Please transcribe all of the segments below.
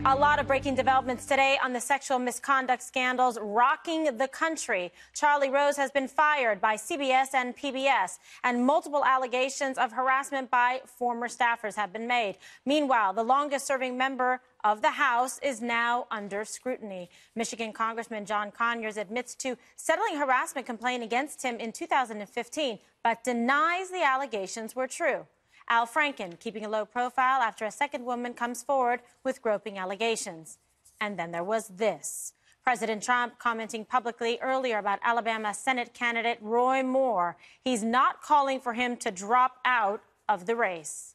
A lot of breaking developments today on the sexual misconduct scandals rocking the country. Charlie Rose has been fired by CBS and PBS, and multiple allegations of harassment by former staffers have been made. Meanwhile, the longest-serving member of the House is now under scrutiny. Michigan Congressman John Conyers admits to settling a harassment complaint against him in 2015, but denies the allegations were true. Al Franken keeping a low profile after a second woman comes forward with groping allegations. And then there was this. President Trump commenting publicly earlier about Alabama Senate candidate Roy Moore. He's not calling for him to drop out of the race.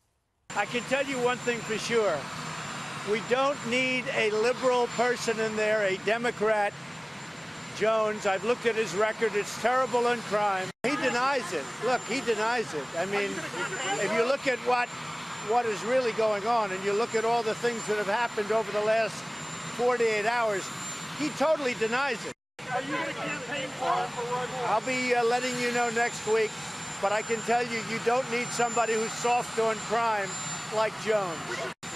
I can tell you one thing for sure. We don't need a liberal person in there, a Democrat. Jones, I've looked at his record. It's terrible in crime. He denies it. Look, he denies it. I mean, if you look at what is really going on and you look at all the things that have happened over the last 48 hours, he totally denies it. Are you going to campaign for Roy Moore? I'll be letting you know next week, but I can tell you, you don't need somebody who's soft on crime like Jones.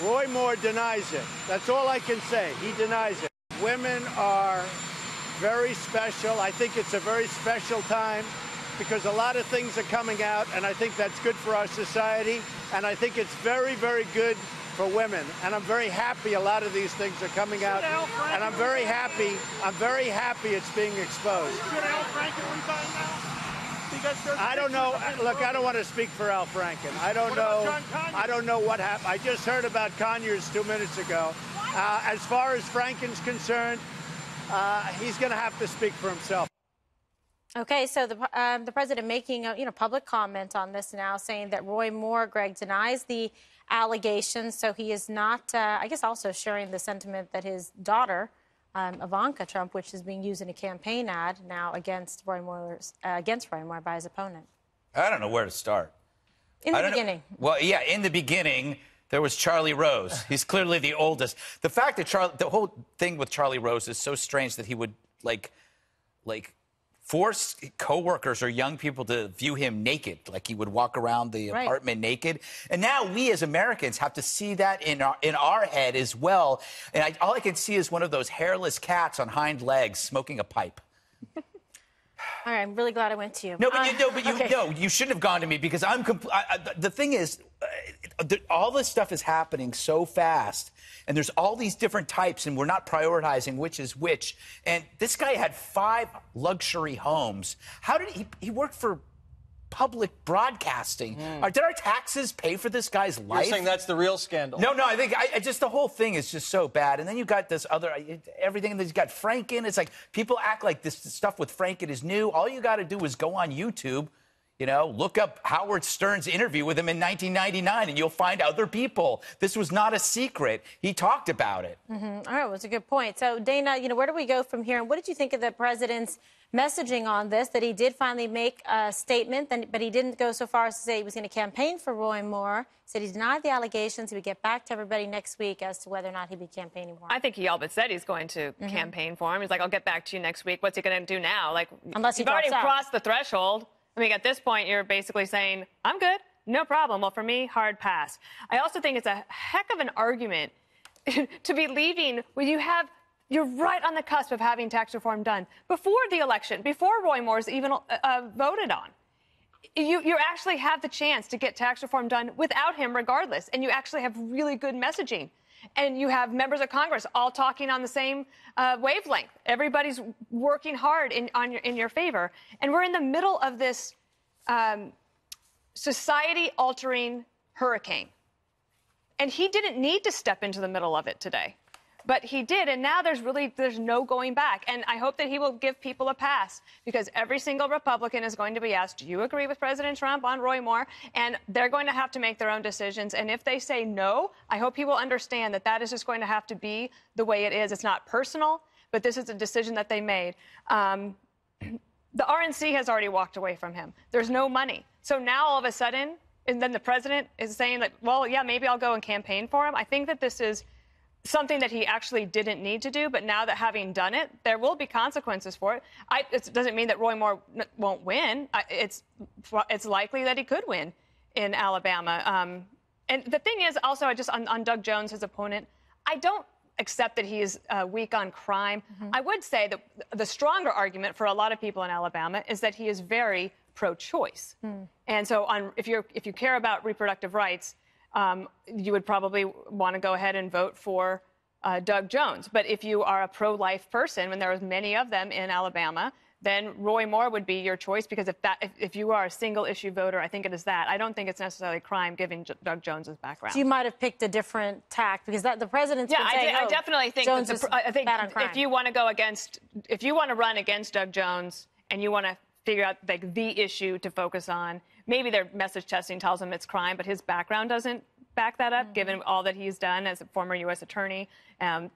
Roy Moore denies it. That's all I can say. He denies it. Women are very special. I think it's a very special time because a lot of things are coming out, and I think that's good for our society, and I think it's very, very good for women. And I'm very happy a lot of these things are coming out, and I'm very happy it's being exposed. Should Al Franken resign now? Because I don't know. Look, I don't want to speak for Al Franken. I don't know what happened. I just heard about Conyers 2 minutes ago. As far as Franken's concerned, he's going to have to speak for himself. Okay, so the president making a public comment on this now, saying that Roy Moore, Greg, denies the allegations, so he is not, I guess, also sharing the sentiment that his daughter, Ivanka Trump, which is being used in a campaign ad now against Roy Moore by his opponent. I don't know where to start. In the beginning. Well, yeah, in the beginning, there was Charlie Rose. He's clearly the oldest. The fact that the whole thing with Charlie Rose is so strange that he would like force coworkers or young people to view him naked, like he would walk around the apartment naked. And now we as Americans have to see that in our head as well. And all I can see is one of those hairless cats on hind legs smoking a pipe. All right, I'm really glad I went to you. No, but you shouldn't have gone to me because the thing is, all this stuff is happening so fast, and there's all these different types, and we're not prioritizing which is which. And this guy had 5 luxury homes. How did he worked for public broadcasting? Did our taxes pay for this guy's life? You're saying that's the real scandal? No, I think just the whole thing is just so bad. And then you got this other everything. And then you got Franken. It's like people act like this stuff with Franken is new. All you got to do is go on YouTube. Look up Howard Stern's interview with him in 1999, and you'll find other people. This was not a secret. He talked about it. All right, well, that's a good point. So, Dana, where do we go from here? And what did you think of the president's messaging on this, that he did finally make a statement, but he didn't go so far as to say he was going to campaign for Roy Moore, said he denied the allegations, he would get back to everybody next week as to whether or not he'd be campaigning for him? I think he all but said he's going to campaign for him. He's like, I'll get back to you next week. What's he going to do now? Unless you've already crossed the threshold. I mean, at this point, you're basically saying, I'm good, no problem. Well, for me, hard pass. I also think it's a heck of an argument to be leaving when you're right on the cusp of having tax reform done before the election, before Roy Moore's even voted on. You actually have the chance to get tax reform done without him regardless, and you actually have really good messaging. And you have members of Congress all talking on the same wavelength. Everybody's working hard in your favor. And we're in the middle of this society-altering hurricane. And he didn't need to step into the middle of it today. But he did, and now there's no going back. And I hope that he will give people a pass, because every single Republican is going to be asked, do you agree with President Trump on Roy Moore? And they're going to have to make their own decisions. And if they say no, I hope he will understand that that is just going to have to be the way it is. It's not personal, but this is a decision that they made. The RNC has already walked away from him. There's no money. So now all of a sudden, and then the president is saying that, well, yeah, maybe I'll go and campaign for him. I think that this is something that he actually didn't need to do, but now that having done it, there will be consequences for it. It doesn't mean that Roy Moore won't win. It's likely that he could win in Alabama. And the thing is, also, just on Doug Jones, his opponent, I don't accept that he is weak on crime. I would say that the stronger argument for a lot of people in Alabama is that he is very pro-choice. And so if you care about reproductive rights, you would probably want to go ahead and vote for Doug Jones. But if you are a pro-life person, and there are many of them in Alabama, then Roy Moore would be your choice, because if you are a single-issue voter, I think it is that. I don't think it's necessarily crime, given Doug Jones's background. So you might have picked a different tack, because the president's been saying, I definitely think Jones I think bad on crime. if you want to run against Doug Jones and you want to figure out like the issue to focus on, maybe their message testing tells him it's crime, but his background doesn't back that up, given all that he's done as a former U.S. attorney,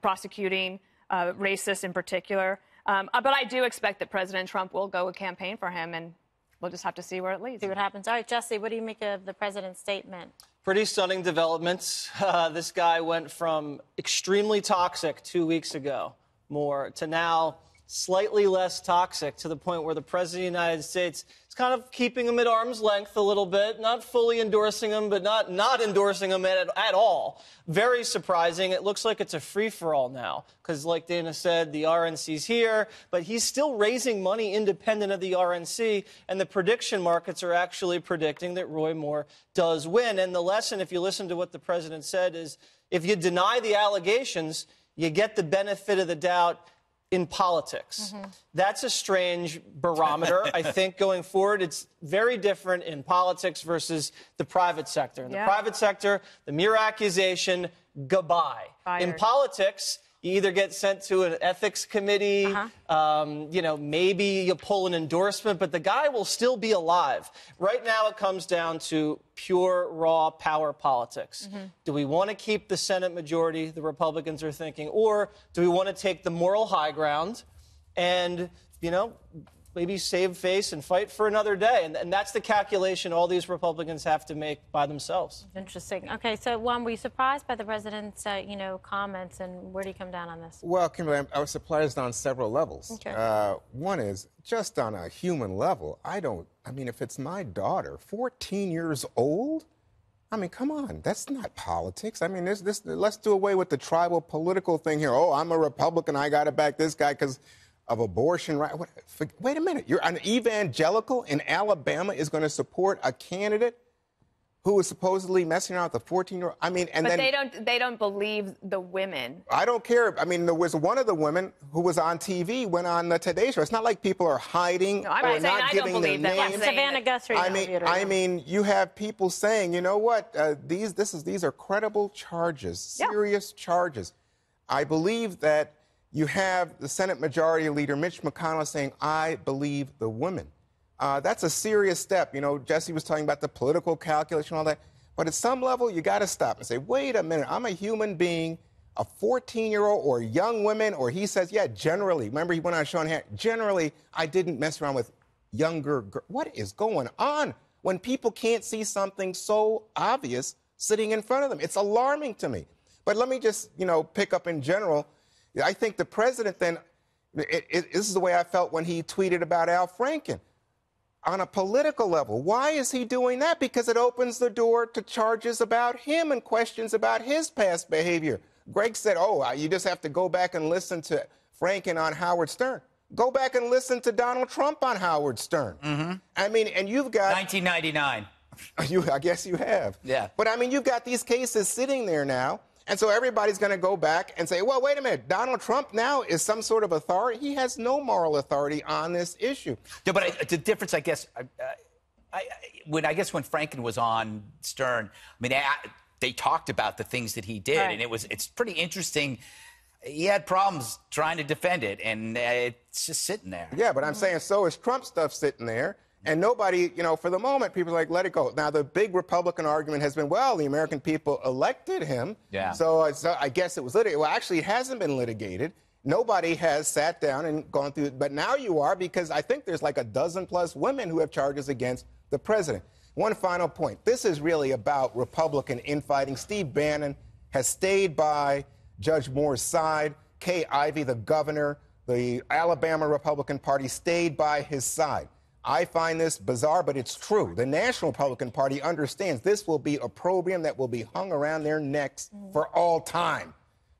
prosecuting racists in particular. But I do expect that President Trump will go a campaign for him, and we'll just have to see where it leads. See what happens. All right, Jesse, what do you make of the president's statement? Pretty stunning developments. This guy went from extremely toxic 2 weeks ago, more, to now slightly less toxic, to the point where the president of the United States is kind of keeping him at arm's length a little bit, not fully endorsing him, but not endorsing him at all. Very surprising. It looks like it's a free-for-all now, because like Dana said, the RNC's here, but he's still raising money independent of the RNC, and the prediction markets are actually predicting that Roy Moore does win. And the lesson, if you listen to what the president said, is if you deny the allegations, you get the benefit of the doubt in politics. That's a strange barometer. I think going forward, it's very different in politics versus the private sector. In the private sector, the mere accusation, goodbye. Fired. In politics, you either get sent to an ethics committee, maybe you pull an endorsement, but the guy will still be alive. Right now, it comes down to pure, raw power politics. Do we want to keep the Senate majority, the Republicans are thinking, or do we want to take the moral high ground and, maybe save face and fight for another day? And that's the calculation all these Republicans have to make by themselves. Interesting. Okay, so Juan, were you surprised by the president's, comments, and where do you come down on this? Well, Kimberly, I was surprised on several levels. Okay. One is just on a human level. If it's my daughter, 14 years old, come on, that's not politics. Let's do away with the tribal political thing here. Oh, I'm a Republican, I got to back this guy because of abortion, right? Wait a minute. You're an evangelical in Alabama is going to support a candidate who is supposedly messing around with a 14-year-old. They don't believe the women. I don't care. There was one of the women who was on TV, went on the Today Show. It's not like people are hiding or not giving their names. Yeah, Savannah Guthrie. You have people saying, you know what? These are credible charges, serious charges. I believe that you have the Senate Majority Leader Mitch McConnell saying, I believe the women. That's a serious step. Jesse was talking about the political calculation and all that. But at some level, you got to stop and say, wait a minute, I'm a human being, a 14-year-old or young women, or he says, generally. Remember, he went on Sean Hannity. Generally, I didn't mess around with younger girls. What is going on when people can't see something so obvious sitting in front of them? It's alarming to me. But let me just, pick up in general. I think the president then, this is the way I felt when he tweeted about Al Franken. On a political level, why is he doing that? Because it opens the door to charges about him and questions about his past behavior. Greg said, you just have to go back and listen to Franken on Howard Stern. Go back and listen to Donald Trump on Howard Stern. And you've got... 1999. I guess you have. Yeah. But, you've got these cases sitting there now. And so everybody's going to go back and say, well, wait a minute, Donald Trump now is some sort of authority. He has no moral authority on this issue. Yeah, but the difference, I guess, when Franken was on Stern, they talked about the things that he did, and it's pretty interesting. He had problems trying to defend it, and it's just sitting there. Yeah, but I'm saying so is Trump stuff sitting there. And nobody, for the moment, people are like, let it go. Now, the big Republican argument has been, well, the American people elected him. Yeah. So I guess it was litigated. Well, actually, it hasn't been litigated. Nobody has sat down and gone through it. But now you are, because I think there's like a dozen-plus women who have charges against the president. One final point. This is really about Republican infighting. Steve Bannon has stayed by Judge Moore's side. Kay Ivey, the governor, the Alabama Republican Party, stayed by his side. I find this bizarre, but it's true. The National Republican Party understands this will be opprobrium that will be hung around their necks for all time.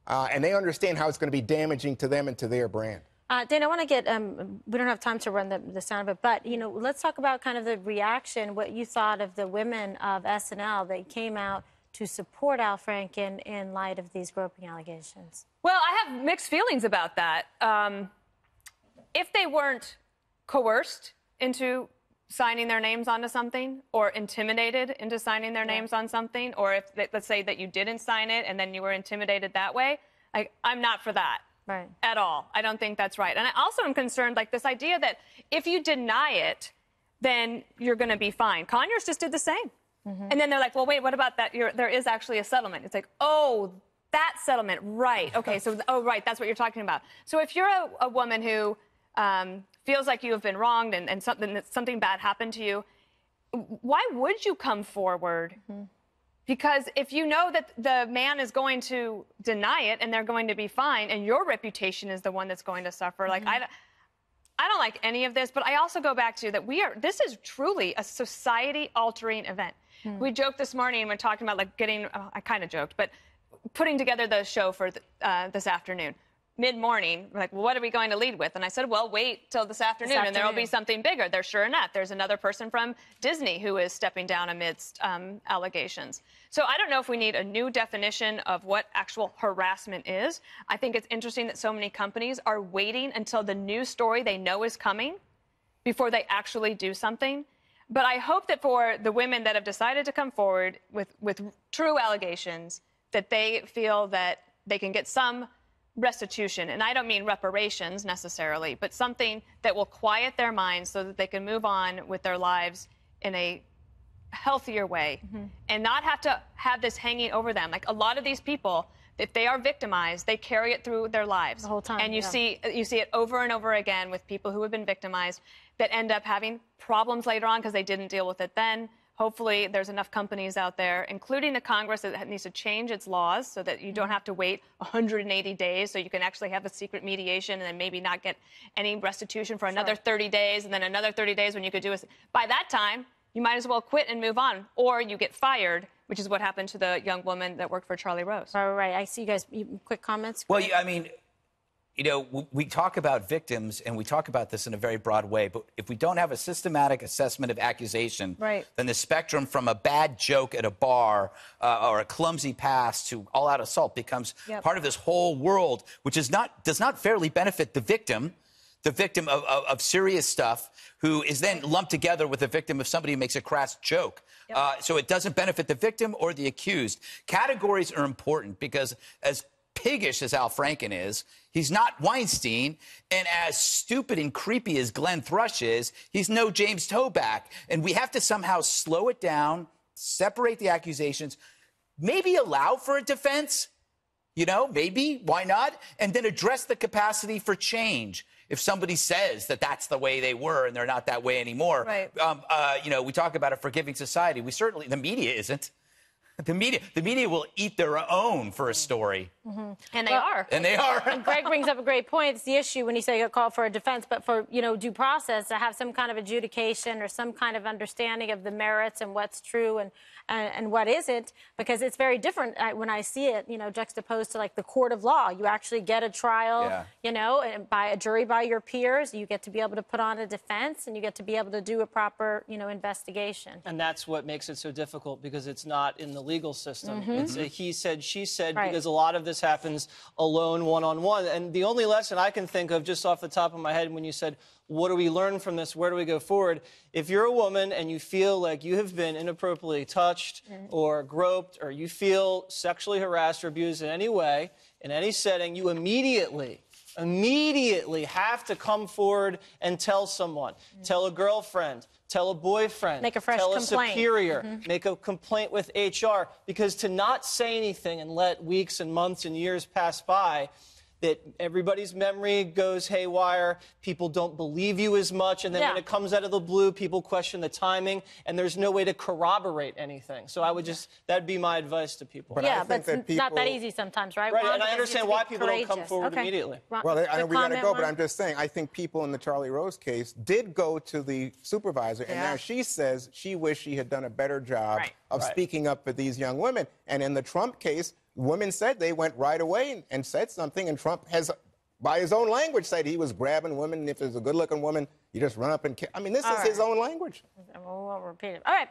and they understand how it's going to be damaging to them and to their brand. Dana, I want to get, we don't have time to run the sound of it, but, you know, let's talk about kind of the reaction, what you thought of the women of SNL that came out to support Al Franken in light of these groping allegations. Well, I have mixed feelings about that. If they weren't coerced into signing their names onto something or intimidated into signing their names on something, or if, let's say that you didn't sign it and then you were intimidated that way, I'm not for that. Right. At all. I don't think that's right. And I also am concerned, like, this idea that if you deny it, then you're going to be fine. Conyers just did the same. And then they're like, well, wait, what about that? There is actually a settlement. It's like, oh, that settlement, right. Okay, so, oh, right, that's what you're talking about. So if you're a woman who feels like you have been wronged and something bad happened to you, why would you come forward? Because if you know that the man is going to deny it and they're going to be fine and your reputation is the one that's going to suffer, like, I don't like any of this, but I also go back to that this is truly a society-altering event. We joked this morning, we're talking about, like, getting, I kind of joked, but putting together the show for this afternoon. Mid-morning, we're like, well, what are we going to lead with? And I said, well, wait till this afternoon, and there will be something bigger. There, sure enough, there's another person from Disney who is stepping down amidst allegations. So I don't know if we need a new definition of what actual harassment is. I think it's interesting that so many companies are waiting until the news story they know is coming before they actually do something. But I hope that for the women that have decided to come forward with true allegations, that they feel that they can get some restitution. And I don't mean reparations necessarily, but something that will quiet their minds so that they can move on with their lives in a healthier way and not have to have this hanging over them. Like, a lot of these people, if they are victimized, they carry it through their lives the whole time. And you see it over and over again with people who have been victimized that end up having problems later on because they didn't deal with it then. Hopefully, there's enough companies out there, including the Congress, that needs to change its laws so that you don't have to wait 180 days, so you can actually have a secret mediation and then maybe not get any restitution for another 30 days, and then another 30 days when you could do it. By that time, you might as well quit and move on, or you get fired, which is what happened to the young woman that worked for Charlie Rose. All right. I see you guys. Quick comments? Well, I mean, you know, we talk about victims, and we talk about this in a very broad way, but if we don't have a systematic assessment of accusation, then the spectrum from a bad joke at a bar or a clumsy pass to all-out assault becomes part of this whole world, which does not fairly benefit the victim of serious stuff, who is then lumped together with the victim of somebody who makes a crass joke. So it doesn't benefit the victim or the accused. Categories are important because, as piggish as Al Franken is, he's not Weinstein, and as stupid and creepy as Glenn Thrush is, he's no James Toback. And we have to somehow slow it down, separate the accusations, maybe allow for a defense, you know, maybe, why not? And then address the capacity for change. If somebody says that that's the way they were and they're not that way anymore, you know, we talk about a forgiving society. The media isn't. The media will eat their own for a story. And they are. And they are. And Greg brings up a great point. It's the issue when you say a call for a defense, but for, you know, due process, to have some kind of adjudication or some kind of understanding of the merits and what's true and what isn't, because it's very different when I see it, you know, juxtaposed to, like, the court of law. You actually get a trial, you know, and by a jury by your peers. You get to be able to put on a defense, and you get to be able to do a proper, you know, investigation. And that's what makes it so difficult, because it's not in the legal system. It's a he said, she said, because a lot of this happens alone, one-on-one. And the only lesson I can think of just off the top of my head when you said, what do we learn from this? Where do we go forward? If you're a woman and you feel like you have been inappropriately touched or groped, or you feel sexually harassed or abused in any way, in any setting, you immediately have to come forward and tell someone. Tell a girlfriend, tell a boyfriend, make a fresh tell complaint. a superior, make a complaint with HR, because to not say anything and let weeks and months and years pass by, that everybody's memory goes haywire, people don't believe you as much, and then when it comes out of the blue, people question the timing, and there's no way to corroborate anything. So I would just, that'd be my advice to people. But but it's not that easy sometimes, right? Right, Ron, and I understand why people don't come forward Okay. immediately. Well, I know we got to go, but Ron? I'm just saying, I think people in the Charlie Rose case did go to the supervisor, and now she says she wished she had done a better job of speaking up for these young women. And in the Trump case, women said they went right away and said something, and Trump has, by his own language, said he was grabbing women, and if there's a good-looking woman, you just run up and kill. I mean, this is his own language. We'll repeat it. All right.